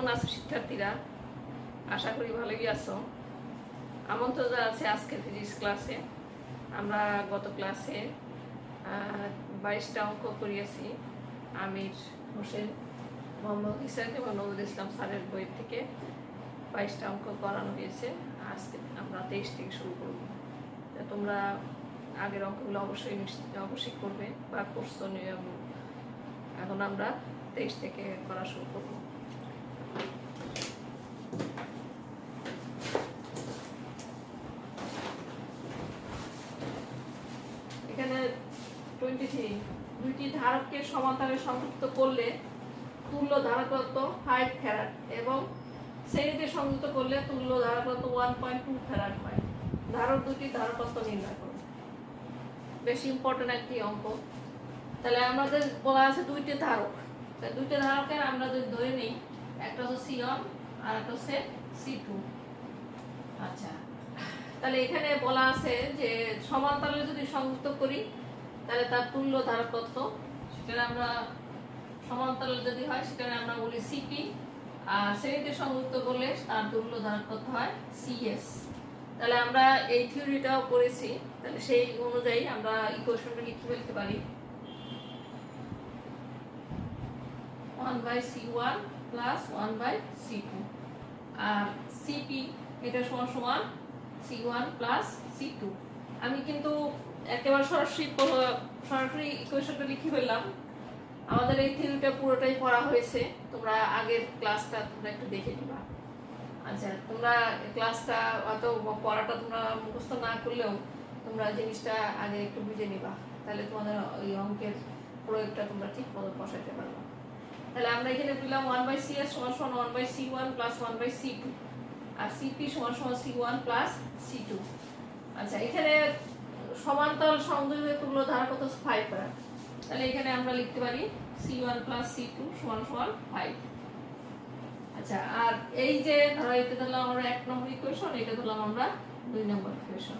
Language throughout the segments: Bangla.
কেমন আছো শিক্ষার্থীরা? আশা করি ভালোই আছো। আমন্ত্রণ আছে আজকে ফিজিক্স ক্লাসে। আমরা গত ক্লাসে 22টা অঙ্ক করিয়েছি। আমির হোসেন, মোহাম্মদ ইসাক এবং নজরুল ইসলাম স্যারের বই থেকে 22টা অঙ্ক করানো হয়েছে। আজকে আমরা 23 থেকে শুরু করব। তোমরা আগের অঙ্কগুলো অবশ্যই করবে বা করছো। এখন আমরা 23 থেকে করা শুরু করব। এখানে 23 দুইটি ধারককে সমান্তরালে সংযুক্ত করলে তুল্য ধারকত্ব 5 ফ্যারাড এবং শ্রেণীতে সংযুক্ত করলে তুল্য ধারকত্ব 1.2 ফ্যারাড হয়। ধারক দুটি ধারকত্ব নির্ণয় করো। বেশি ইম্পর্টেন্ট একটি অঙ্ক। তাহলে আমাদের বলা আছে দুইটি ধারক। দুইটি ধারকের আমরা যদি ধরে নিই, একটা হচ্ছে C1 আর একটা হচ্ছে C2। আচ্ছা, তাহলে এখানে বলা আছে যে সমান্তরালে যদি সংযুক্ত করি তাহলে তার তুল্য ধারকত্ব, সেটা আমরা সমান্তরাল যদি হয় সেটা আমরা বলি CP, আর শ্রেণীতে সংযুক্ত করলে তার তুল্য ধারকত্ব হয় CS। তাহলে আমরা এই থিওরিটাও করেছি। তাহলে সেই অনুযায়ী আমরা ইকুয়েশনটা লিখে ফেলতে পারি 1/C1 প্লাস 1/C2, আর CP এটা সমান C1 প্লাস C2। আমি কিন্তু একেবারে সরাসরি ইকুয়েশনটা লিখে ফেললাম। আমাদের এই থিওরিটা পুরোটাই পড়া হয়েছে। তোমরা আগের ক্লাসটা তোমরা একটু দেখে নিবা। আচ্ছা, তোমরা ক্লাসটা অত পড়াটা তোমরা মুখস্থ না করলেও তোমরা জিনিসটা আগে একটু বুঝে নিবা, তাহলে তোমাদের ওই অঙ্কের প্রয়োগটা তোমরা ঠিক মতো বসাইতে পারবে। তাহলে আমরা এখানে পেলাম 1/CS সমান 1/C1 প্লাস 1/C2, আর CP সমান C1 প্লাস C2। আচ্ছা, এখানে সমান্তরাল সংযোগের তুল্য ধারকত্ব 5 ফ্যারাড। তাহলে এখানে আমরা লিখতে পারি C1 প্লাস C2 সমান 5। আচ্ছা, আর এই যে ধরো এটা ধরলাম আমরা 1 নম্বর ইকুয়েশন, এটা ধরলাম আমরা 2 নম্বর ইকুয়েশন।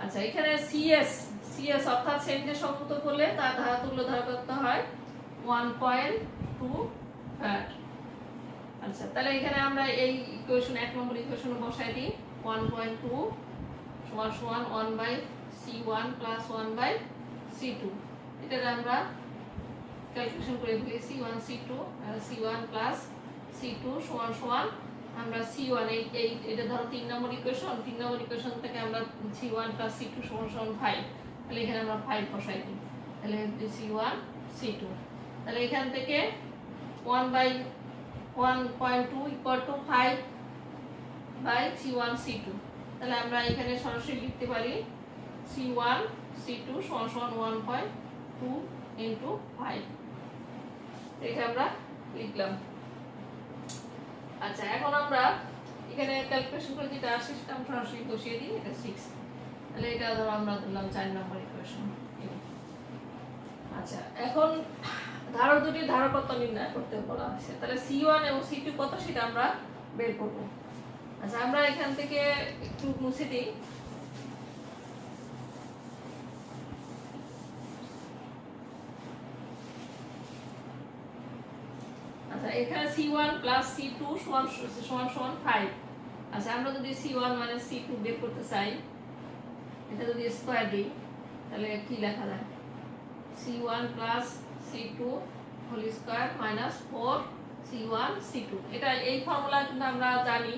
আচ্ছা, এখানে CS অর্থাৎ শ্রেণীতে সংযুক্ত করলে তার তুল্য ধারকত্ব হয় 1.2 ফ্যারাড। আচ্ছা, তাহলে এখানে আমরা এই ইকুয়েশন 1 নম্বর ইকুয়েশনে বসাই দিই 1.2 সমান 1/C1 প্লাস 1/C2। এটা আমরা ক্যালকুলেশন করে ফেলি C1 প্লাস C2 সমান আমরা C1 এটা ধরো 3 নম্বর ইকুয়েশন। 3 নম্বর ইকুয়েশন থেকে আমরা C1 প্লাস C2 সমান 5। তাহলে এখানে আমরা 5 বসাই দিই। তাহলে C1 C2। তাহলে এখান থেকে 1/1.2 ইকুয়াল টু 5/C1 C2। তাহলে আমরা এখানে সরাসরি লিখতে পারি C1 C2 সমান 1.2 ইনটু 5। এটা আমরা লিখলাম। আচ্ছা, এখন আমরা এখানে ক্যালকুলেশন করে যেটা আসে সেটা আমরা সরাসরি বসিয়ে দিই। এটা 6। তাহলে এটা ধরো আমরা ধরলাম 4 নম্বর ইকুয়েশন। আচ্ছা, এখন ধারক দুটি ধারকত্ব নির্ণয় করতে বলা আছে। তাহলে C1 এবং C2 কত সেটা আমরা বের করব। আচ্ছা, আমরা এখান থেকে একটু মুছে দিই। আচ্ছা, এখানে C1 প্লাস C2 সমান 5। আচ্ছা, আমরা যদি C1 মানে C2 বের করতে চাই, এটা যদি স্কয়ার দিই তাহলে কি লেখা যায়? C1 plus C2 whole square minus 4 C1 C2। এটা এই ফর্মুলা কিন্তু আমরা জানি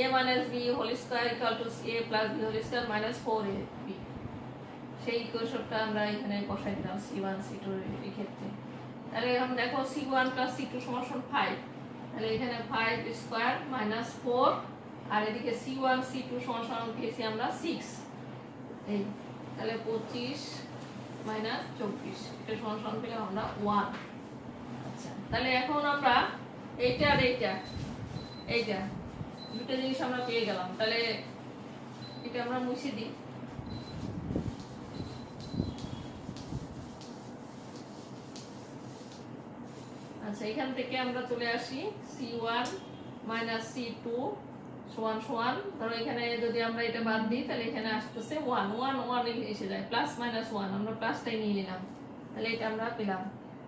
a minus b whole square equal to a plus b whole square minus 4ab। সেই ইকুয়েশনটা আমরা এখানে বসাই দিলাম C1 C2 এর ক্ষেত্রে। তাহলে এখন দেখো C1 প্লাস C2 সমান 5। তাহলে এখানে 5 স্কয়ার মাইনাস 4, আর এদিকে C1 C2 সমান পেয়েছি আমরা 6। এই তাহলে 25 মাইনাস 24 এটা সমান পেলাম আমরা 1। আচ্ছা, তাহলে এখন আমরা এইটা আর এইটা দুটো জিনিস আমরা পেয়ে গেলাম। তাহলে এটা আমরা মুছে দিই। আচ্ছা, এখান থেকে আমরা চলে আসি C1 মাইনাস C2 সমান ধরো এখানে যদি আমরা এটা বাদ দিই তাহলে এখানে আসতেছে 1 এসে যায়, প্লাস মাইনাস 1 আমরা প্লাসটাই নিয়ে নিলাম। তাহলে এটা আমরা পেলাম।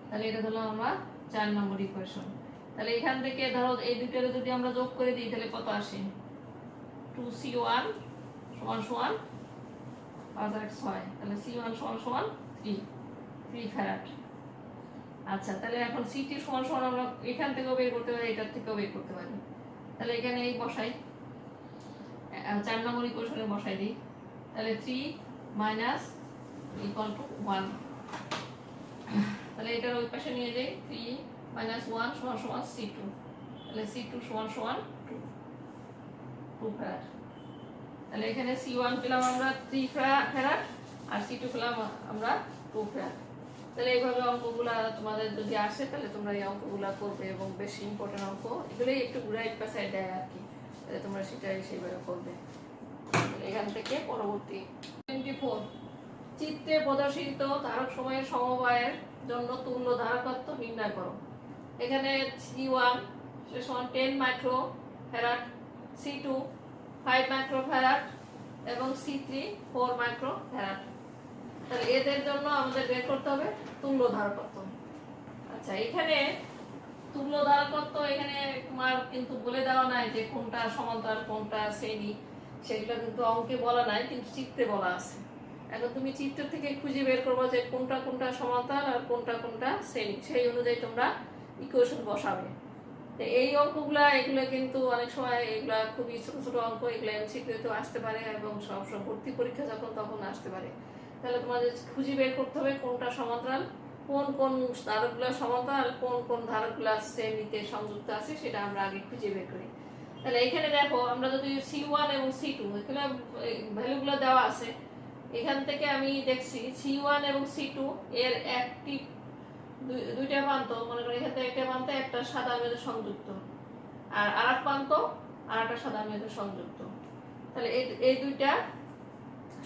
তাহলে এটা ধরলাম আমরা 4 নম্বর ইকুয়েশন। তাহলে এখান থেকে ধরো এই দুইটারে যদি আমরা যোগ করে দিই তাহলে কত আসে 2C1 সমান সমান 5 আর 6, তাহলে C1 সমান সমান 3 ফ্যারাড। আচ্ছা, তাহলে এখন CT সমান সমান আমরা এখান থেকেও বের করতে পারি, এটার থেকেও বের করতে পারি। তাহলে এখানে এই বসাই, 4 নম্বর ইকুয়েশনে বসাই দিই। তাহলে 3 মাইনাস ইকুয়াল টু 1, তাহলে এটার ওই পাশে নিয়ে যাই। 3 মাইনাস 1 সমান সমান C2, তাহলে C2 সমান সমান 2 ফ্যারাড। তাহলে এখানে C1 পেলাম আমরা 3 ফ্যারাড আর C2 পেলাম আমরা 2 ফ্যারাড। তাহলে এইভাবে অঙ্কগুলা তোমাদের যদি আসে তাহলে তোমরা এই অঙ্কগুলা করবে, এবং বেশি ইম্পর্টেন্ট অঙ্ক এগুলোই একটু রাইট পাশে দেয় আর কি, তাহলে তোমরা সেটাই সেইভাবে করবে। এখান থেকে পরবর্তী 24, চিত্রে প্রদর্শিত ধারক সময়ের সমবায়ের জন্য তুল্য ধারকত্ব নির্ণয় করো। এখানে C1 সমান 10 micro farad, C2 5 micro farad এবং C3 4 মাইক্রো ফ্যারাড। তাহলে এদের জন্য আমাদের বের করতে হবে তুল্য ধারকত্ব। আচ্ছা, এখানে তুল্য ধারকত্ব এখানে তোমার কিন্তু বলে দেওয়া নাই যে কোনটা সমান্তরাল কোনটা শ্রেণী, সেগুলো কিন্তু অঙ্কে বলা নাই, কিন্তু চিত্রে বলা আছে। এখন তুমি চিত্র থেকে খুঁজে বের করবে যে কোনটা কোনটা সমান্তরাল আর কোনটা কোনটা শ্রেণী, সেই অনুযায়ী তোমরা ইকুয়েশন বসাবে। তো এই অঙ্কগুলা এগুলো কিন্তু অনেক সময় এগুলা খুবই ছোট ছোট অঙ্ক, এগুলো এমসিকিউতে আসতে পারে এবং সবসময় ভর্তি পরীক্ষা যখন তখন আসতে পারে। তাহলে তোমাদের খুঁজে বের করতে হবে কোনটা সমান্তরাল, কোন কোন ধারকগুলা সমান্তরাল, কোন কোন ধারকগুলা শ্রেণীতে সংযুক্ত আছে, সেটা আমরা আগে খুঁজে বের করি। তাহলে এখানে দেখো আমরা যদি C1 এবং C2 এখানে ভ্যালুগুলো দেওয়া আছে, এখান থেকে আমি দেখছি C1 এবং C2 এর একটি দুইটা প্রান্ত, মনে করি এখান থেকে একটা প্রান্তে একটা সাদা মেরু সংযুক্ত, আর আরেক প্রান্ত আরেকটা সাদা মেরু সংযুক্ত। তাহলে এই দুইটা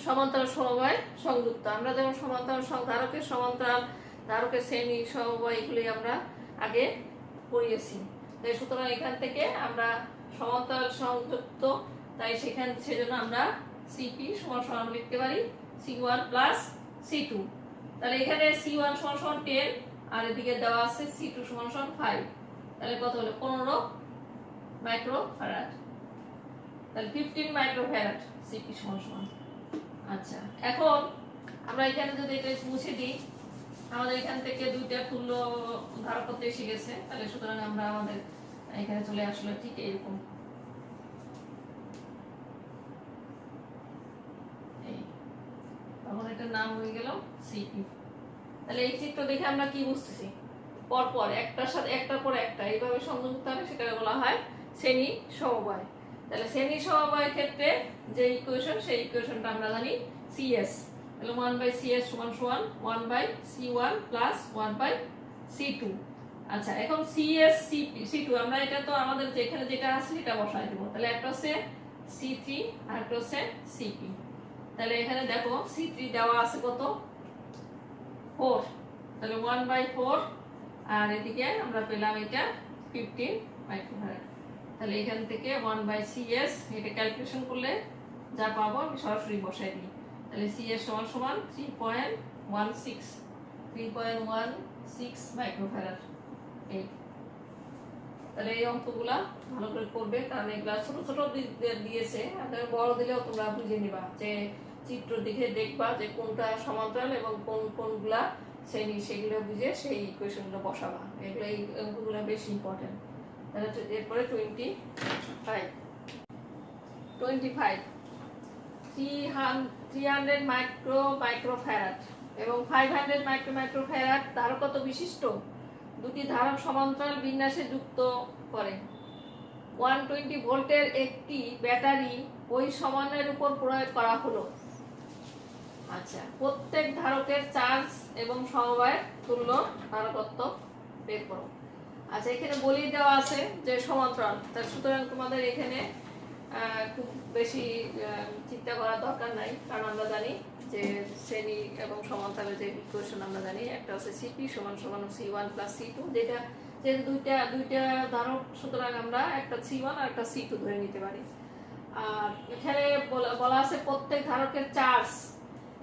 সমান্তরাল সমবায় সংযুক্ত। আমরা যেমন সমান্তরাল ধারকের সমান্তরাল ধারকের শ্রেণী সমবায় এগুলি আমরা আগে পড়িয়েছি। তাই সুতরাং এখান থেকে আমরা সমান্তরাল সংযুক্ত, তাই সেজন্য আমরা CP সমান সমান লিখতে পারি C1 প্লাস C2। তাহলে এখানে C1 সমান সমান 10 আর এদিকে দেওয়া আছে C2 সমান সমান 5, তাহলে কত হলো 15 মাইক্রো ফ্যারাড। তাহলে 15 মাইক্রো ফ্যারাড CP সমান সমান। আচ্ছা, এখন আমরা এখানে যদি এটা মুছে দিই, আমাদের এখান থেকে দুইটা তুল্য ধারকত্ব এসে গেছে। তাহলে সুতরাং আমরা আমাদের এখানে চলে আসলো ঠিক এরকম, তখন এটার নাম হয়ে গেল CP। তাহলে এই চিত্র দেখে আমরা কি বুঝতেছি, পরপর একটার সাথে একটার পর একটা এইভাবে সংযুক্ত হবে, সেটা বলা হয় শ্রেণী সমবায়। তাহলে শ্রেণী সমবায়ের ক্ষেত্রে যে ইকুয়েশন, সেই ইকুয়েশনটা আমরা জানি CS, তাহলে 1/CS সমান সমান 1/C1 প্লাস 1/C2। আচ্ছা, এখন CS C2 আমরা এটা তো আমাদের যেখানে যেটা আছে সেটা বসাই দেব। তাহলে একটা হচ্ছে C3 আর একটা হচ্ছে CP। তাহলে এখানে দেখো C3 দেওয়া আছে কত 4, তাহলে 1/4 আর এদিকে আমরা পেলাম এটা 15 মাইক্রোফ্যারাড। তাহলে এখান থেকে 1/CS এটা ক্যালকুলেশন করলে যা পাবো আমি সরাসরি বসাই দিই। তাহলে CS সমান সমান 3.16 মাইক্রোফ্যারাড। এই তাহলে এই অঙ্কগুলা ভালো করে করবে, কারণ এগুলা ছোট ছোট দিয়েছে, আপনারা বড় দিলেও তোমরা বুঝে নিবা, যে চিত্র দেখে দেখবা যে কোনটা সমান্তরাল এবং কোন কোনগুলা শ্রেণী, সেগুলো বুঝে সেই ইকুয়েশনগুলো বসাবা। এগুলো এই অঙ্কগুলো বেশি ইম্পর্টেন্ট। তাহলে এরপরে 25 300 মাইক্রোফ্যারাড এবং 500 মাইক্রোফ্যারাড ধারকত্ব বিশিষ্ট দুটি ধারক সমান্তরাল বিন্যাসে যুক্ত করে 120 ভোল্টের একটি ব্যাটারি ওই সমানের উপর প্রয়োগ করা হলো। আচ্ছা, প্রত্যেক ধারকের চার্জ এবং সমবায়ের তুল্য ধারকত্ব বের করো। আচ্ছা, এখানে বলেই দেওয়া আছে যে সমান্তরাল, তার সুতরাং তোমাদের এখানে খুব বেশি চিন্তা করার দরকার নাই, কারণ আমরা জানি যে শ্রেণী এবং সমান্তরালের যে ইকুয়েশন আমরা জানি, একটা হচ্ছে CP সমান সমান C1 প্লাস C2, যেটা যে দুইটা ধারক, সুতরাং আমরা একটা C1 আর একটা C2 ধরে নিতে পারি। আর এখানে বলা আছে প্রত্যেক ধারকের চার্জ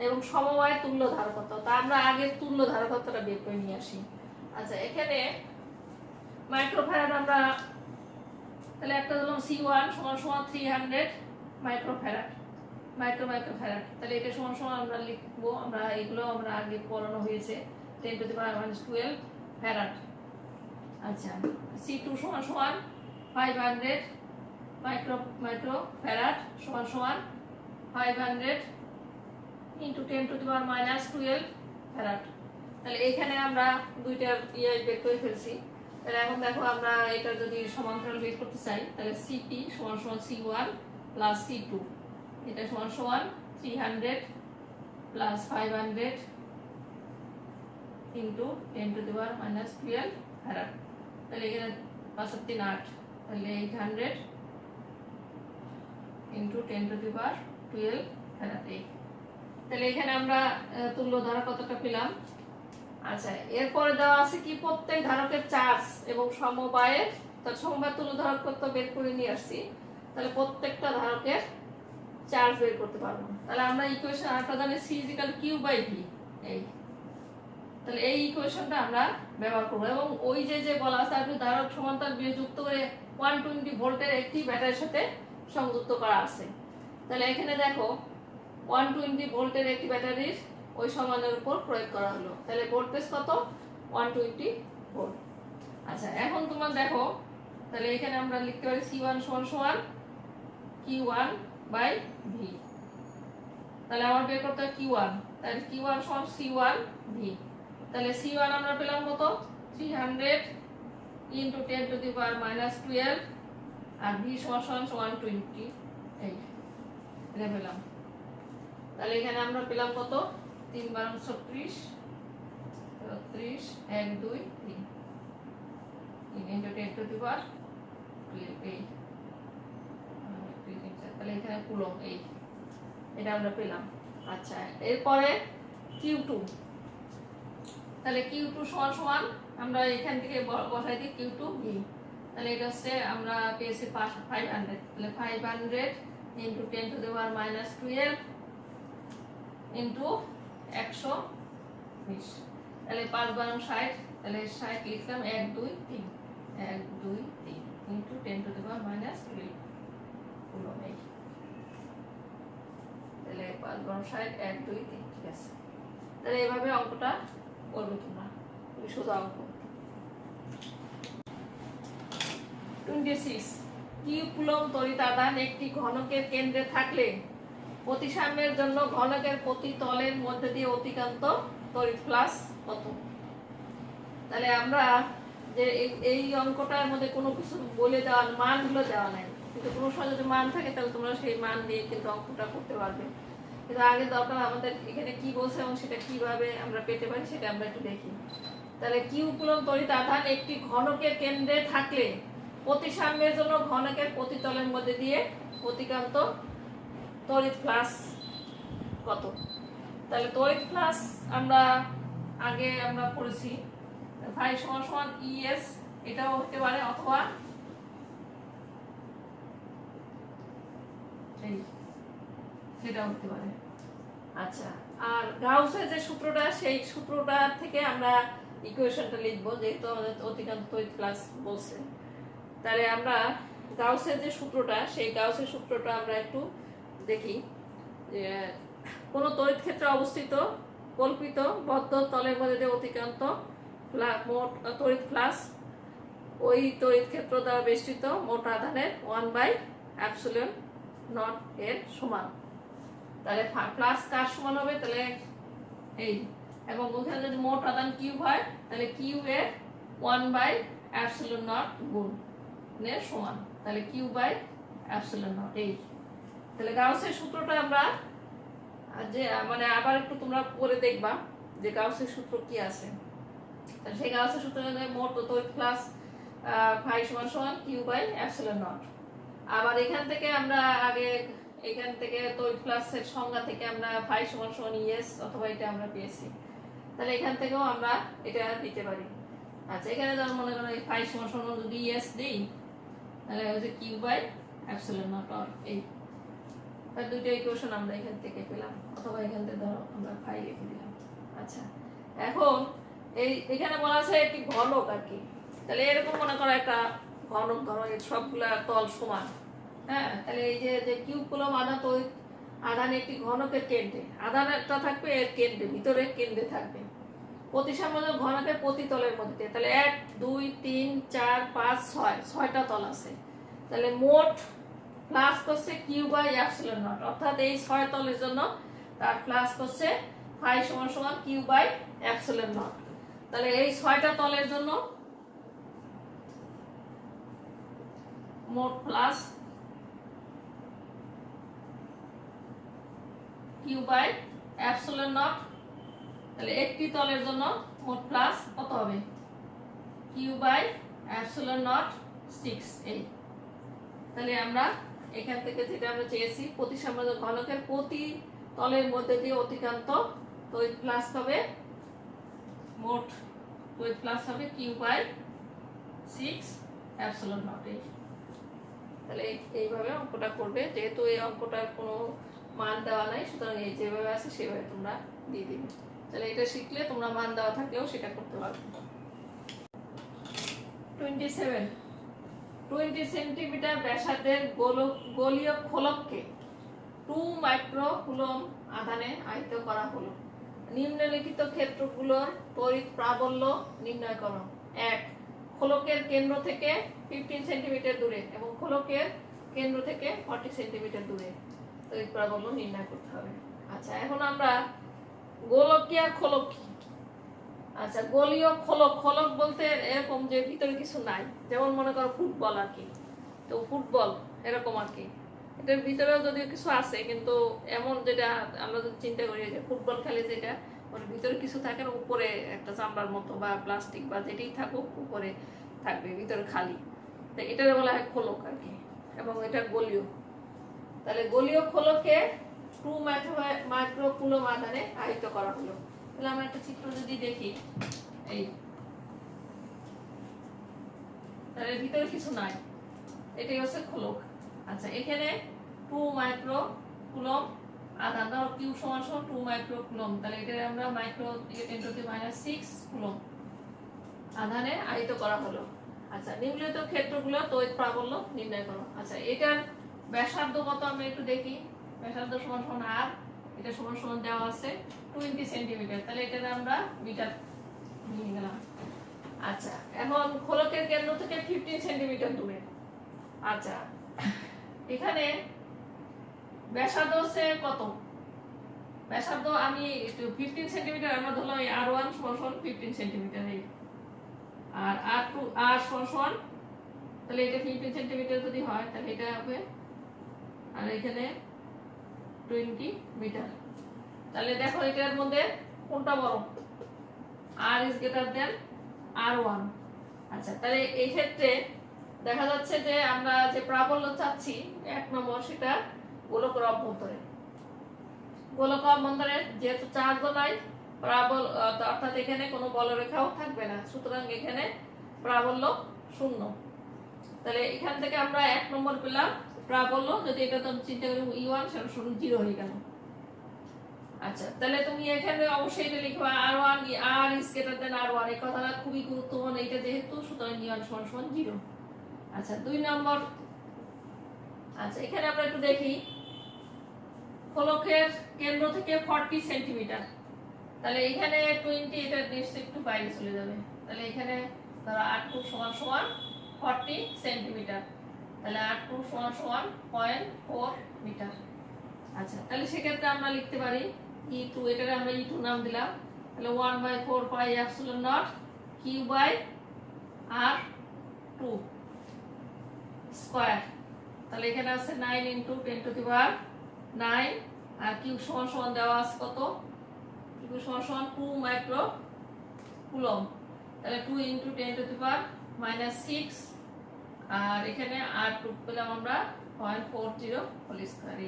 এবং সমবায় তুল্য ধারকত্ব, তা আমরা আগে তুল্য ধারকত্বটা বের করে নিয়ে আসি। আচ্ছা, এখানে মাইক্রোফ্যারাড আমরা তাহলে একটা দিলাম C1 সমান সমান 300 মাইক্রোফ্যারাড মাইক্রোফ্যারাড। তাহলে এটা সমান সমান আমরা লিখবো, আমরা এগুলো আমরা আগে পড়ানো হয়েছে 10 টু দি পাওয়ার -12 ফ্যারাড। আচ্ছা, C2 সমান সমান 500 মাইক্রোফ্যারাড সমান সমান 500 into 10 to the power -12 farad. তাহলে এখানে আমরা দুইটার বের করে ফেলছি। তাহলে এখন দেখো আমরা এটা যদি সমান্তরাল বের করতে চাই তাহলে CP সমান সমান C1 প্লাস C2, এটা সমান সমান 300 plus 500 into 10 to the power -12 farad. তাহলে এখানে 5 আর 3 8, তাহলে 800 into 10 to the power 12 farad. তাহলে এখানে আমরা তুল্য ধারা কতটা পেলাম। আচ্ছা, এরপরে দেওয়া আছে কি প্রত্যেক ধারকের চার্জ এবং সমবায়ের, তার সমবায় তুল্য ধারক কত বের করে নিয়ে আসছি। তাহলে প্রত্যেকটা ধারকের চার্জ বের করতে পারবো। তাহলে আমরা ইকুয়েশন আরেকটা জানি C = Q/V। এই তাহলে এই ইকুয়েশনটা আমরা ব্যবহার করব এবং ওই যে বলা আছে আর ধারক সমান্তরাল বিয়ে যুক্ত করে 120 ভোল্টের একটি ব্যাটারির সাথে সংযুক্ত করা আছে। তাহলে এখানে দেখো 120 ভোল্টের একটি ব্যাটারির ওই সমানের উপর প্রয়োগ করা হলো। তাহলে ভোল্টেজ কত? 120 ভোল্ট। আচ্ছা, এখন তোমরা দেখো তাহলে এখানে আমরা লিখতে পারি C1 সমান সমান Q1/V। তাহলে আমার বের করতে হবে Q1, তাহলে Q1 সমান C1/V। তাহলে C1 আমরা পেলাম কত? 300 ইনটু 10 টু দি পাওয়ার -12 আর V সমান 120। এই এটা পেলাম। তাহলে এখানে আমরা পেলাম কত? 3 × 36 36 1 2 3 ইনটু 10 টু দি পাওয়ার 12। তাহলে এখানে কুলম্ব, এই এটা আমরা পেলাম। আচ্ছা, এরপরে Q2, তাহলে Q2 সমান সমান আমরা এখান থেকে বসাই দিই Q2V। তাহলে এটা হচ্ছে আমরা পেয়েছি 500। তাহলে 500 into 10 to the power -12 into 120। তাহলে 5 × 60, তাহলে 60 লিখলাম 1 2 3 1 2 3 into 10 to the power -12 coulomb. তাহলে 5 × 60 1 2 3, ঠিক আছে। তাহলে এইভাবে অঙ্কটা করবে তোমরা, সোজা অঙ্ক। 26 কিউ কুলম্ব তড়িৎ আধান একটি ঘনকের কেন্দ্রে থাকলে প্রতিসাম্যের জন্য ঘনকের প্রতি তলের মধ্যে দিয়ে অতিক্রান্ত তড়িৎ প্লাস কত? তাহলে আমরা যে এই অঙ্কটার মধ্যে কোনো কিছু বলে দেওয়া মানগুলো দেওয়া নাই, কিন্তু কোনো সময় যদি মান থাকে তাহলে তোমরা সেই মান দিয়ে কিন্তু অঙ্কটা করতে পারবে। কিন্তু আগে দরকার আমাদের এখানে কি বলছে এবং সেটা কিভাবে আমরা পেতে পারি সেটা আমরা একটু দেখি। তাহলে কিউ কুলম্ব তড়িৎ আধান একটি ঘনকের কেন্দ্রে থাকলে প্রতিসাম্যের জন্য ঘনকের প্রতিতলের মধ্যে দিয়ে অতিক্রান্ত তড়িৎ প্লাস কত? তাহলে তড়িৎ প্লাস আমরা আগে আমরা পড়েছি ফাই সমান সমান ES, এটাও হতে পারে অথবা এই সেটাও হতে পারে। আচ্ছা, আর গাউসের যে সূত্রটা সেই সূত্রটা থেকে আমরা ইকুয়েশনটা লিখবো, যেহেতু আমাদের অতিক্রান্ত তড়িৎ প্লাস বলছে। তাহলে আমরা গাউসের যে সূত্রটা সেই গাউসের সূত্রটা আমরা একটু দেখি। যে কোনো তড়িৎ ক্ষেত্রে অবস্থিত কল্পিত বদ্ধ তলের মধ্যে দিয়ে অতিক্রান্ত মোট তড়িৎ প্লাস ওই তড়িৎ ক্ষেত্র দ্বারা বেষ্টিত মোট আধানের 1/ε0 এর সমান। তাহলে প্লাস কার সমান হবে? তাহলে এই, এবং ওখানে যদি মোট আধান কিউ হয় তাহলে কিউ এর 1/ε0 গুণের সমান। তাহলে Q/ε0 এই। তাহলে গাউসের সূত্রটা আমরা যে মানে আবার একটু তোমরা পড়ে দেখবা যে গাউসের সূত্র কি আছে। তাহলে সেই গাউসের সূত্র মোট তড়িৎ প্লাস ফাই সমান সমান Q/ε0। আবার এখান থেকে আমরা আগে এখান থেকে তড়িৎ প্লাসের সংজ্ঞা থেকে আমরা ফাই সমান সমান ES অথবা এটা আমরা পেয়েছি। তাহলে এখান থেকেও আমরা এটা দিতে পারি। আচ্ছা, এখানে ধর মনে করো ফাই সমান সমান যদি ES দিই তাহলে হচ্ছে Q/ε0 এই। তার দুইটা ইকুয়েশন আমরা এখান থেকে পেলাম, অথবা এখান থেকে ধরো আমরা ফাই লিখে দিলাম। আচ্ছা, এখন এই এখানে বলা আছে একটি ঘনক আর কি, তাহলে এরকম মনে করো একটা ঘনক ধরো, এর সবগুলা তল সমান। হ্যাঁ, তাহলে এই যে কিউব কুলম্ব আধান, তো আধান একটি ঘনকের কেন্দ্রে, আধান একটা থাকবে এর কেন্দ্রে, ভিতরে কেন্দ্রে থাকবে প্রতিসাম্য ঘনকের প্রতি তলের মধ্যে। তাহলে 1 2 3 4 5 6 6টা তল আছে। তাহলে মোট প্লাস করছে কিউ বাই এপসিলন নট, অর্থাৎ এই 6 তলের জন্য তার প্লাস করছে ফাই সমান সমান কিউ বাই এপসিলন নট। তাহলে এই 6টা তলের জন্য মোট plus q by epsilon naught. তাহলে একটি তলের জন্য মোট প্লাস কত হবে? Q by epsilon naught 6a। তাহলে আমরা এখান থেকে যেটা আমরা চেয়েছি, প্রতিসাম্য ঘনকের প্রতি তলের মধ্যে দিয়ে অতিক্রান্ত তড়িৎ প্লাস হবে, মোট তড়িৎ প্লাস হবে কিউ বাই 6 এপসিলন নট। তাহলে এইভাবে অঙ্কটা করবে, যেহেতু এই অঙ্কটার কোনো মান দেওয়া নাই, সুতরাং এই যেভাবে আছে সেভাবে তোমরা দিয়ে দিবে। তাহলে এটা শিখলে তোমরা মান দেওয়া থাকলেও সেটা করতে পারবে। 27 20 সেন্টিমিটার ব্যাসার্ধের গোলীয় খোলককে 2 মাইক্রোকুলম্ব আধানে আহিত করা হলো। নিম্নলিখিত ক্ষেত্রগুলোর তড়িৎ প্রাবল্য নির্ণয় করো। 1 খোলকের কেন্দ্র থেকে 15 সেন্টিমিটার দূরে এবং খোলকের কেন্দ্র থেকে 40 সেন্টিমিটার দূরে তড়িৎ প্রাবল্য নির্ণয় করতে হবে। আচ্ছা, এখন আমরা গোলকীয় খোলক কি? আচ্ছা, গোলীয় খোলক, খোলক বলতে এরকম যে ভিতরে কিছু নাই, যেমন মনে করো ফুটবল আর কি, তো ফুটবল এরকম আর কি, এটার ভিতরেও যদিও কিছু আছে, কিন্তু এমন যেটা আমরা যদি চিন্তা করি যে ফুটবল খেলে যেটা, ওর ভিতরে কিছু থাকে না, উপরে একটা চামড়ার মতো বা প্লাস্টিক বা যেটাই থাকুক উপরে থাকবে, ভিতরে খালি, তো এটার বলা হয় খোলক আর কি, এবং এটা গোলীয়। তাহলে গোলীয় খোলকে 2 মাইক্রোকুলম্ব আধানে আহিত করা হলো। তাহলে আমরা একটা চিত্র যদি দেখি, এই তাহলে ভিতরে কিছু নাই, এটাই হচ্ছে খোলক। আচ্ছা, এখানে 2 মাইক্রোকুলম্ব আধান, ধরো কিউ সমান 2 মাইক্রোকুলম্ব, তাহলে এটা আমরা মাইক্রো 10⁻⁶ কুলম্ব আধানে আহিত করা হলো। আচ্ছা, নিম্নলিখিত ক্ষেত্রগুলো তড়িৎ প্রাবল্য নির্ণয় করো। আচ্ছা, এটার ব্যাসার্ধ কত আমরা একটু দেখি। ব্যাসার্ধ সমান সমান আর, এটা সমান সমান দেওয়া আছে 20 সেন্টিমিটার, তাহলে এটা আমরা মিটার নিয়ে গেলাম। আচ্ছা, এখন খোলকের কেন্দ্র থেকে 15 সেন্টিমিটার দূরে। আচ্ছা, এখানে ব্যাসার্ধ হচ্ছে কত? ব্যাসার্ধ আমি 15 সেন্টিমিটার আমরা ধরলাম, r1 সমান সমান 15 সেন্টিমিটার, আর r2 r সমান সমান, তাহলে এটা 15 সেন্টিমিটার যদি হয় তাহলে এটা হবে, আর এখানে 20 মিটার। তাহলে দেখো এটার মধ্যে কোনটা বড়? r is greater than r1। আচ্ছা, তাহলে এই ক্ষেত্রে দেখা যাচ্ছে যে আমরা যে প্রাবল্য চাচ্ছি 1 নম্বর, সেটা গোলকের অভ্যন্তরে। গোলক অভ্যন্তরে যেহেতু চার্জ নাই, প্রাবল্য অর্থাৎ এখানে কোনো বলরেখাও থাকবে না, সুতরাং এখানে প্রাবল্য 0। তাহলে এখান থেকে আমরা 1 নম্বর পেলাম প্রাবল্য। যদি এটা তুমি চিন্তা করি E1 সেটা 0 হয়ে গেল। আচ্ছা, তাহলে তুমি এখানে অবশ্যই এটা লিখবা r1 r is greater than r1, এই কথাটা খুবই গুরুত্বপূর্ণ এটা যেহেতু, সুতরাং E1 সমান সমান 0। আচ্ছা, 2 নম্বর। আচ্ছা, এখানে আমরা একটু দেখি, খোলকের কেন্দ্র থেকে 40 সেন্টিমিটার, তাহলে এখানে 20, এটা নিশ্চয়ই একটু বাইরে চলে যাবে, তাহলে এখানে ধরো r2 সমান সমান 40 সেন্টিমিটার, তাহলে r2 সমান সমান 0.4 মিটার। আচ্ছা, তাহলে সেক্ষেত্রে আমরা লিখতে পারি E2, এটাকে আমরা E2 নাম দিলাম, তাহলে 1/4 pi epsilon naught q by r2 square. তাহলে এখানে আছে 9 × 10⁹, আর কিউ সমান সমান দেওয়া আছে কত? কিউ সমান সমান 2 মাইক্রোকুলম্ব, তাহলে 2 × 10⁻⁶, আর এখানে r2 পেলাম আমরা 0.40 হোল স্কয়ার।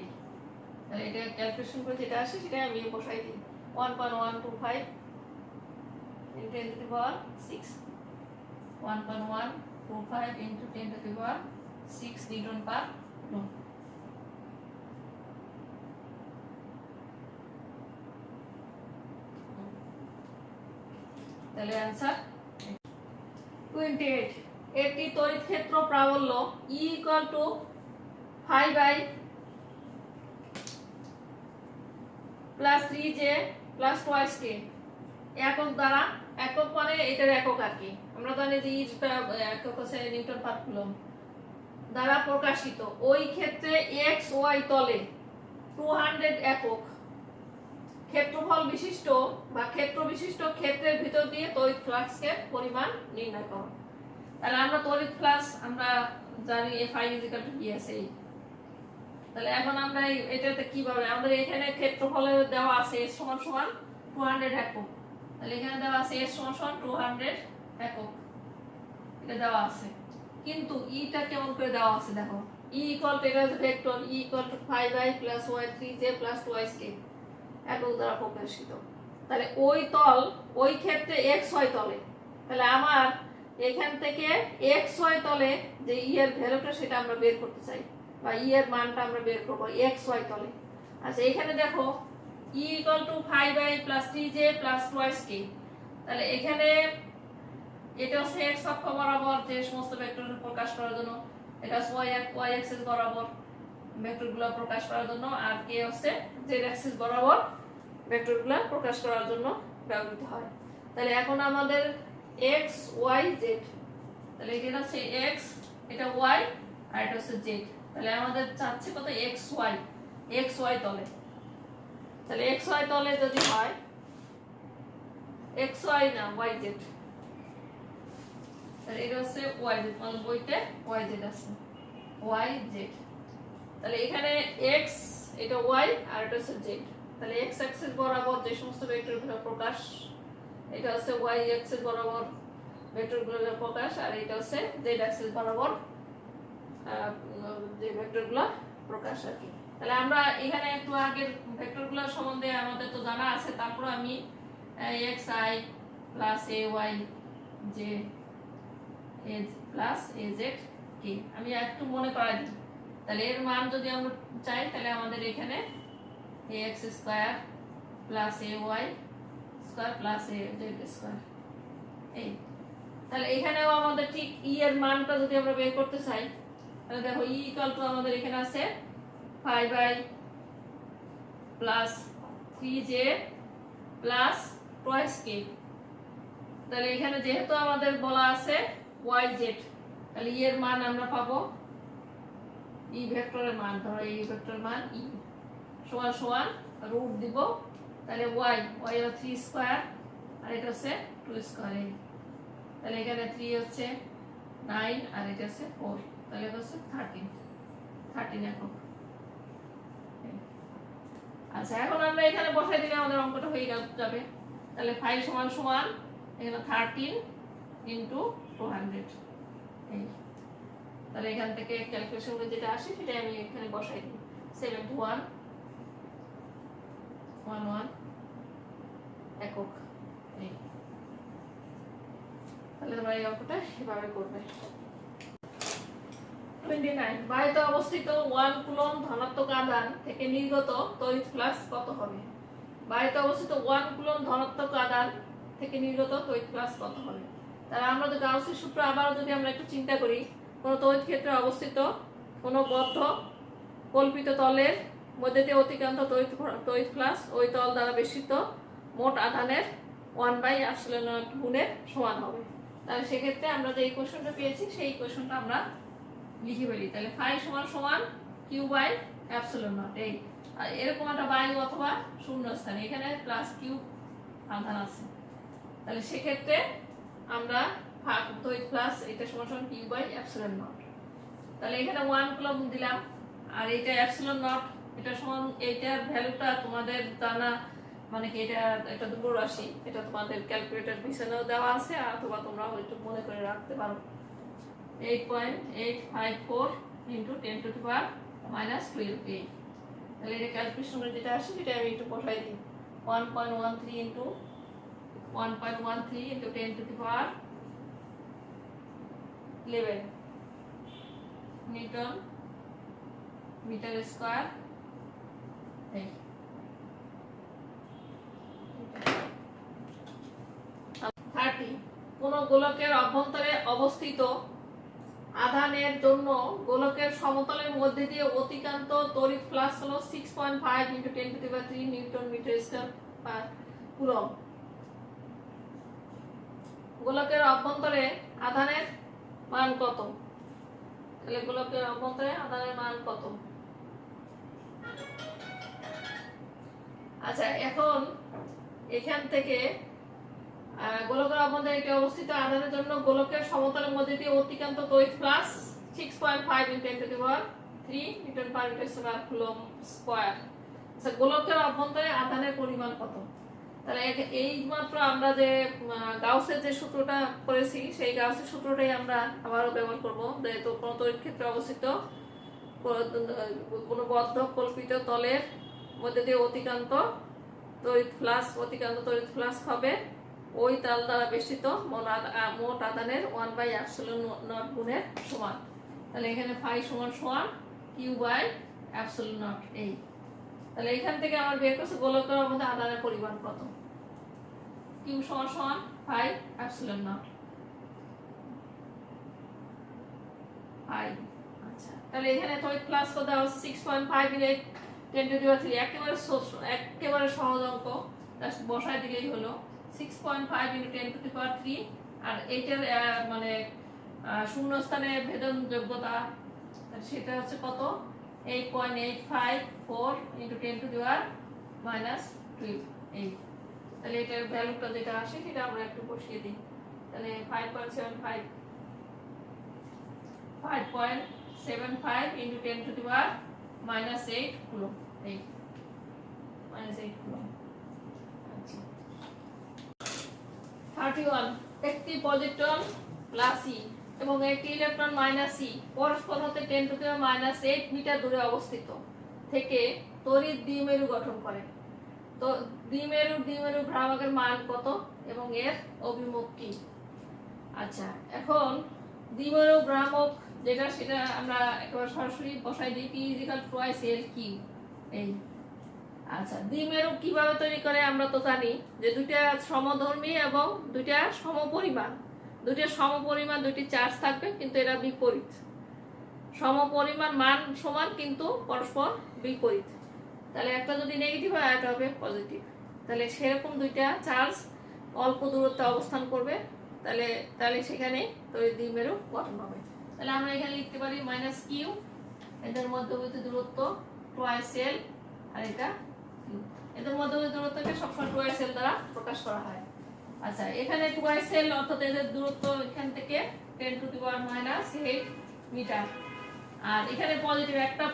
তাহলে এটা ক্যালকুলেশন করে যেটা আসে সেটা আমি বসাই দিই, 1.125 × 10⁶, 1.125 × 10⁶ নিউটন পার কুলম্ব। তাহলে आंसर 28 একটি তড়িৎ ক্ষেত্র প্রাবল্য E equal to 5 by plus 3J plus twice K একক দ্বারা, একক মানে এটার একক আর কি, আমরা জানি যে ইটা একক হচ্ছে নিউটন পার কুলম্ব, দ্বারা প্রকাশিত ওই ক্ষেত্রে এক্স ওয়াই তলে 200 একক ক্ষেত্রফল বিশিষ্ট বা ক্ষেত্র বিশিষ্ট ক্ষেত্রের ভিতর দিয়ে তড়িৎ ফ্লাক্সের পরিমাণ নির্ণয় করো। তাহলে আমরা তড়িৎ ফ্লাক্স আমরা জানি Fi VSA। তাহলে এখন আমরা এটাতে কিভাবে, আমাদের এখানে ক্ষেত্রফলে দেওয়া আছে S সমান সমান 200 একক, তাহলে এখানে দেওয়া আছে S সমান সমান 200 একক, এটা দেওয়া আছে, কিন্তু ইটা কেমন করে দেওয়া আছে দেখো, E ইকুয়াল টু, এটা হচ্ছে vector, E equal to 5 by plus y 3j plus twice k একক দ্বারা প্রকাশিত। তাহলে ওই তল, ওই ক্ষেত্রে xy তলে, তাহলে আমার এখান থেকে xy তলে যে E এর ভ্যালুটা সেটা আমরা বের করতে চাই, বা E এর মানটা আমরা বের করব xy তলে। আচ্ছা এখানে দেখো E equal to 5 by plus 3j plus twice k, তাহলে এখানে এটা হচ্ছে x অক্ষ বরাবর যে সমস্ত ভেক্টর প্রকাশ করার জন্য, এটা y অ্যাক্সিস বরাবর ভেক্টরগুলো প্রকাশ করার জন্য, আর k হচ্ছে z অ্যাক্সিস বরাবর ভেক্টরগুলো প্রকাশ করার জন্য ব্যবহৃত হয়। তাহলে এখন আমাদের x y z, তাহলে এটা হচ্ছে x, এটা y, আর এটা হচ্ছে z, তাহলে আমাদের চাচ্ছে কত x y তলে। তাহলে x y তলে যদি হয় x y না y z, তাহলে এটা হচ্ছে yz, মানে বইতে yz আছে yz, তাহলে এখানে x, এটা y, আর এটা হচ্ছে z, তাহলে x অ্যাক্সিস বরাবর যে সমস্ত ভেক্টরগুলো প্রকাশ, এটা হচ্ছে y অ্যাক্সিস বরাবর ভেক্টরগুলোর প্রকাশ, আর এটা হচ্ছে z অ্যাক্সিস বরাবর যে ভেক্টরগুলো প্রকাশ আর কি। তাহলে আমরা এখানে একটু আগের ভেক্টরগুলোর সম্বন্ধে আমাদের তো জানা আছে, তারপর আমি xi plus ay j plus az k আমি একটু মনে করাই দিই। তাহলে এর মান যদি আমরা চাই, তাহলে আমাদের এখানে ax square plus ay square plus az square, এই তাহলে এখানেও আমাদের ঠিক e এর মানটা যদি আমরা বের করতে চাই, তাহলে দেখো e ইকুয়াল টু আমাদের এখানে আছে 5 by plus 3j plus twice k, তাহলে এখানে যেহেতু আমাদের বলা আছে yz, তাহলে e এর মান আমরা পাবো, e ভেক্টরের মান, ধরো এই ভেক্টরের মান e সমান সমান রুট দিব, তাহলে y হলো 3 স্কয়ার, আর এটা হচ্ছে 2 স্কয়ার, তাহলে এখানে 3 হচ্ছে 9, আর এটা হচ্ছে 4, তাহলে এটা হচ্ছে 13 একক। আচ্ছা এখন আমরা এখানে বসাই দিলে আমাদের অঙ্কটা হয়ে যাবে। তাহলে 5 সমান সমান এখানে 13 ইনটু 200, এই তাহলে এখান থেকে ক্যালকুলেশন করে যেটা আসে সেটা আমি এখানে বসাই দিই, 7111 একক, এই তাহলে তোমরা এই অঙ্কটা এভাবে করবে। 29 বায়ুতে অবস্থিত 1 কুলম্ব ধনাত্মক আধান থেকে নির্গত তড়িৎ ফ্লাক্স কত হবে? বায়ুতে অবস্থিত 1 কুলম্ব ধনাত্মক আধান থেকে নির্গত তড়িৎ ফ্লাক্স কত হবে? তাহলে আমরা যদি গাউসের সূত্র আবারও যদি আমরা একটু চিন্তা করি, কোন তড়িৎ ক্ষেত্রে অবস্থিত কোন বদ্ধ কল্পিত তলের মধ্যে দিয়ে অতিক্রান্ত তড়িৎ ফ্লাক্স ওই তল দ্বারা বেষ্টিত মোট আধানের 1/ε0 গুণের সমান হবে। তাহলে সেক্ষেত্রে আমরা যে ইকুয়েশনটা পেয়েছি সেই ইকুয়েশনটা আমরা লিখে ফেলি। তাহলে ফাই সমান সমান q/ε0, এই আর এরকম একটা বায়ু অথবা শূন্য স্থান, এখানে প্লাস কিউ আধান আছে, তাহলে সেক্ষেত্রে আমরা তড়িৎ ফ্লাক্স এটা সমান সমান q/ε0। তাহলে এখানে 1 কুলম্ব দিলাম, আর এটা ε0 এটা সমান, এইটার ভ্যালুটা তোমাদের জানা, মানে কি এটা ধ্রুব রাশি, এটা তোমাদের ক্যালকুলেটর পিছনেও দেওয়া আছে, অথবা তোমরা হয়তো মনে করে রাখতে পারো, 8.854 ইনটু 10 টু দি পাওয়ার -12, তাহলে এটা ক্যালকুলেশনে যেটা আসে সেটা আমি একটু বসাই দিই, 1.13 into 10 to the power 11 newton metre square, এই 30 কোন গোলকের অভ্যন্তরে অবস্থিত আধানের জন্য গোলকের সমতলের মধ্যে দিয়ে অতিক্রান্ত তড়িৎ ফ্লাক্স হলো 6.5 × 10⁻³ newton metre square per coulomb. গোলকের অভ্যন্তরে আধানের মান কত? তাহলে গোলকের অভ্যন্তরে আধানের মান কত? আচ্ছা, এখন এখান থেকে গোলকের অভ্যন্তরে একটি অবস্থিত আধানের জন্য গোলকের সমতলের মধ্যে দিয়ে অতিক্রান্ত তড়িৎ flux 6.5 × 10⁻³ newton per metre square coulomb square. আচ্ছা, গোলকের অভ্যন্তরে আধানের পরিমাণ কত? তাহলে এই মাত্র আমরা যে গাউসের যে সূত্রটা করেছি সেই গাউসের সূত্রটাই আমরা আবারও ব্যবহার করব। যেহেতু কোন তড়িৎ ক্ষেত্রে অবস্থিত কোন বদ্ধ কল্পিত তলের মধ্যে দিয়ে অতিক্রান্ত তড়িৎ ফ্লাক্স হবে ওই তাল দ্বারা বেষ্টিত মোট আধানের 1/ε0 গুণের সমান। তাহলে এখানে ফাই সমান Q/ε0 এই। তাহলে এখান থেকে আমার বের করছে গোলকের মধ্যে আধানের পরিমাণ কত। Q সমান πε0 পাই। আচ্ছা, তাহলে এখানে তড়িৎ ফ্লাক্স কত আছে 6.5 × 10⁻³ একেবারে সহজ অঙ্ক, জাস্ট বসায় দিলেই হলো 6.5 × 10⁻³ আর এইটার মানে শূন্যস্থানে ভেদন যোগ্যতা সেটা হচ্ছে কত 8.854 × 10⁻⁻12 এই। তাহলে এটার ভ্যালুটা যেটা আসে সেটা আমরা একটু বসিয়ে দিই। তাহলে 5.75 × 10⁻⁻8 কুলম্ব এই -8 কুলম্ব। আচ্ছা, 31 একটি পজিট্রন +e এবং একটি ইলেকট্রন -e পরস্পর হতে 10⁻⁸ মিটার দূরে অবস্থিত থেকে তড়িৎ দ্বিমেরু গঠন করে। তো দ্বিমেরু ভ্রামকের মান কত এবং এর অভিমুখ কি? আচ্ছা, এখন দ্বিমেরু ভ্রামক যেটা সেটা আমরা একেবারে সরাসরি বসাই দিই P = 2L/Q এই। আচ্ছা, দ্বিমেরু কিভাবে তৈরি করে আমরা তো জানি যে দুইটা সমধর্মী এবং দুইটা সমপরিমাণ দুইটি চার্জ থাকবে কিন্তু এরা বিপরীত। সমপরিমাণ মান সমান কিন্তু পরস্পর বিপরীত। তাহলে একটা যদি নেগেটিভ হয় এটা হবে পজিটিভ। তাহলে সেরকম দুইটা চার্জ অল্প দূরত্বে অবস্থান করবে, তাহলে সেখানে তড়িৎ দ্বিমেরু গঠন হবে। তাহলে আমরা এখানে লিখতে পারি -Q, এদের মধ্যবর্তী দূরত্ব 2L আর এটা Q। এদের মধ্যবর্তী দূরত্বকে সবসময় 2L দ্বারা প্রকাশ করা হয়। আচ্ছা, এখানে 2L অর্থাৎ এদের দূরত্ব এখান থেকে 10⁻⁸ মিটার। আর এখানে পজিটিভ একটা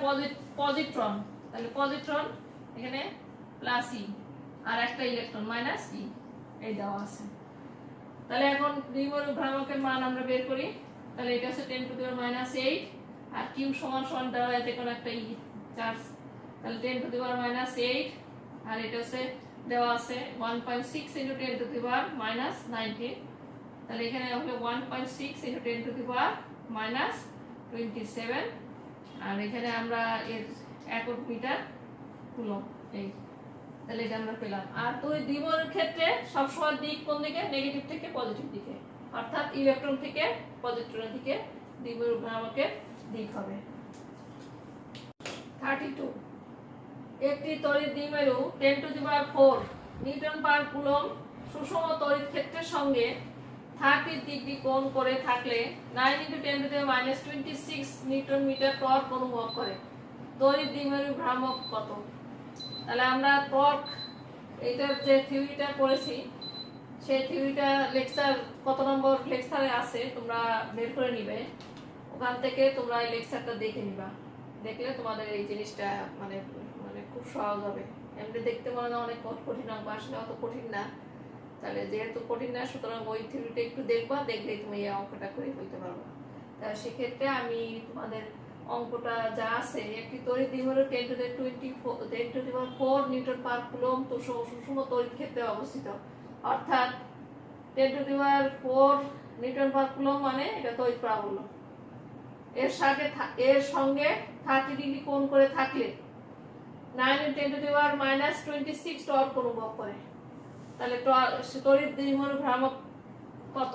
পজিট্রন, তাহলে পজিট্রন এখানে +e আর একটা ইলেকট্রন -e এই দেওয়া আছে। তাহলে এখন দ্বিমেরু ভ্রামকের মান আমরা বের করি। তাহলে এটা হচ্ছে 10⁻⁸ আর Q সমান দেওয়া আছে কোন একটা ই চার্জ। তাহলে 10⁻⁸ আর এটা হচ্ছে দেওয়া আছে 1.6 × 10⁻⁻19। তাহলে এখানে হলো 1.6 × 10⁻⁻27 আর এখানে আমরা এর একক মিটার কুলম্ব এই। তাহলে এটা আমরা পেলাম। আর দ্বিমেরুর ক্ষেত্রে সবসময় দিক কোন দিকে? নেগেটিভ থেকে পজিটিভ দিকে, অর্থাৎ ইলেকট্রন থেকে পজিট্রনের দিকে দ্বিমেরু ভ্রামকের দিক হবে। 32 একটি তড়িৎ দ্বিমেরু 10⁴ নিউটন পার কুলম্ব সুষম তড়িৎ ক্ষেত্রের সঙ্গে 30 ডিগ্রি কোণ করে থাকলে 9 × 10⁻26 নিউটন মিটার টর্ক অনুভব করে। তড়িৎ দ্বিমেরু ভ্রামক কত? তাহলে আমরা টর্ক এইটার যে থিওরিটা পড়েছি সেই থিওরিটা লেকচার কত নম্বর লেকচারে আছে তোমরা বের করে নিবে, ওখান থেকে তোমরা এই লেকচারটা দেখে নিবা। দেখলে তোমাদের এই জিনিসটা মানে খুব সহজ হবে। এমনি দেখতে মনে হয় অনেক কঠিন অঙ্ক, আসলে অত কঠিন না। তাহলে যেহেতু কঠিন না সুতরাং ওই থিওরিটা একটু দেখবা, দেখলেই তুমি এই অঙ্কটা করে ফেলতে পারবা। তাহলে সেক্ষেত্রে আমি তোমাদের অঙ্কটা যা আছে একটি তড়িৎ দ্বিমেরু 10⁴ নিউটন পার কুলম্ব তো সুষম তড়িৎ ক্ষেত্রে অবস্থিত, অর্থাৎ 10⁴ নিউটন পার কুলম্ব মানে এটা তড়িৎ প্রাবল্য। এর সঙ্গে 30 ডিগ্রি কোণ করে থাকলে 9 × 10⁻⁻26 টর্ক অনুভব করে। তাহলে তড়িৎ দ্বিমেরু ভ্রামক কত?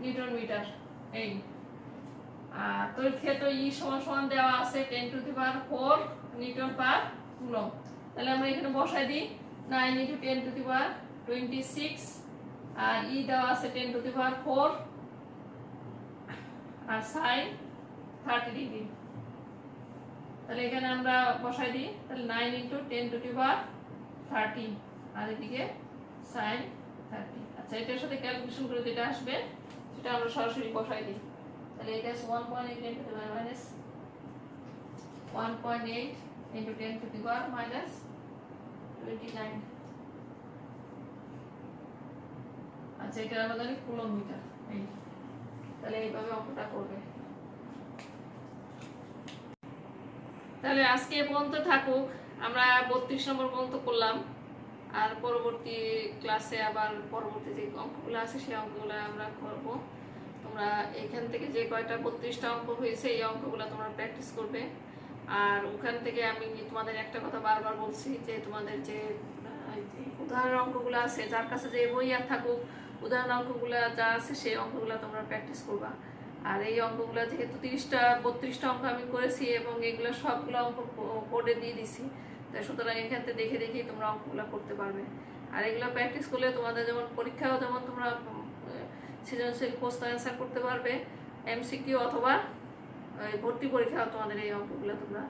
Newton metre. এই তড়িৎ ক্ষেত্র ই সমান সমান দেওয়া আছে 10⁴ নিউটন পার কুলম্ব। তাহলে আমরা এখানে বসাই দিই 9 × 10⁻26 আর ই দেওয়া আছে 10⁴ আর sin 30 ডিগ্রি। তাহলে এখানে আমরা বসাই দিই, তাহলে 9 × 10⁻30 আর এদিকে sin 30। আচ্ছা, এটার সাথে ক্যালকুলেশন করে যেটা আসবে সেটা আমরা সরাসরি বসাই দিই। তাহলে এটা আছে 1.8 × 10⁻⁻1.8 × 10⁻29। আচ্ছা, এটা আমরা জানি কুলম্ব মিটার। এই তাহলে এইভাবে অঙ্কটা করবে। তাহলে আজকে এ পর্যন্ত থাকুক, আমরা 32 নম্বর পর্যন্ত করলাম। আর পরবর্তী ক্লাসে আবার পরবর্তী যে অঙ্কগুলো আছে সেই অঙ্কগুলো আমরা করব। তোমরা এখান থেকে যে কয়টা 32টা অঙ্ক হয়েছে এই অঙ্কগুলো তোমরা প্র্যাকটিস করবে। আর ওখান থেকে আমি তোমাদের একটা কথা বারবার বলছি যে তোমাদের যে উদাহরণ অঙ্কগুলো আছে, যার কাছে যে বই আর থাকুক, উদাহরণ অঙ্কগুলো যা আছে সেই অঙ্কগুলো তোমরা প্র্যাকটিস করবা। আর এই অঙ্কগুলো যেহেতু 32টা অঙ্ক আমি করেছি এবং এগুলো সবগুলো অঙ্ক বোর্ডে দিয়ে দিছি, তাই সুতরাং এখান থেকে দেখে দেখেই তোমরা অঙ্কগুলো করতে পারবে। আর এগুলো প্র্যাকটিস করলে তোমাদের যেমন পরীক্ষাও যেমন তোমরা সৃজনশীল প্রশ্ন অ্যান্সার করতে পারবে, এমসিকিউ অথবা ভর্তি পরীক্ষাও তোমাদের এই অঙ্কগুলো তোমরা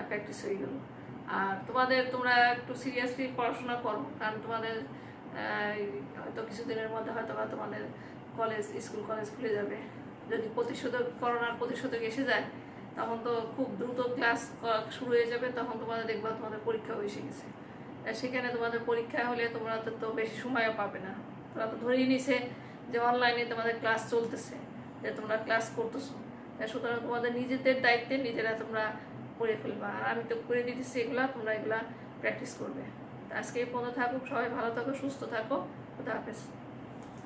প্র্যাকটিস হয়ে গেল। আর তোমরা একটু সিরিয়াসলি পড়াশোনা করো, কারণ তোমাদের হয়তো কিছুদিনের মধ্যে হয়তো বা তোমাদের স্কুল কলেজ খুলে যাবে। যদি করোনার প্রতিশোধক এসে যায় তখন তো খুব দ্রুত ক্লাস শুরু হয়ে যাবে, তখন তোমাদের দেখবা তোমাদের পরীক্ষাও এসে গেছে। সেখানে তোমাদের পরীক্ষা হলে তোমরা তো বেশি সময়ও পাবে না। তোমরা তো ধরেই নিছে যে অনলাইনে তোমাদের ক্লাস চলতেছে, যে তোমরা ক্লাস করতেছো, সুতরাং তোমাদের নিজেদের দায়িত্বে নিজেরা তোমরা করে ফেলবা। আর আমি তো করে দিতেছি এগুলা, তোমরা এগুলা প্র্যাকটিস করবে। আজকে এই পর্যন্ত থাকুক, সবাই ভালো থাকো, সুস্থ থাকো, খুদা হাফেজ।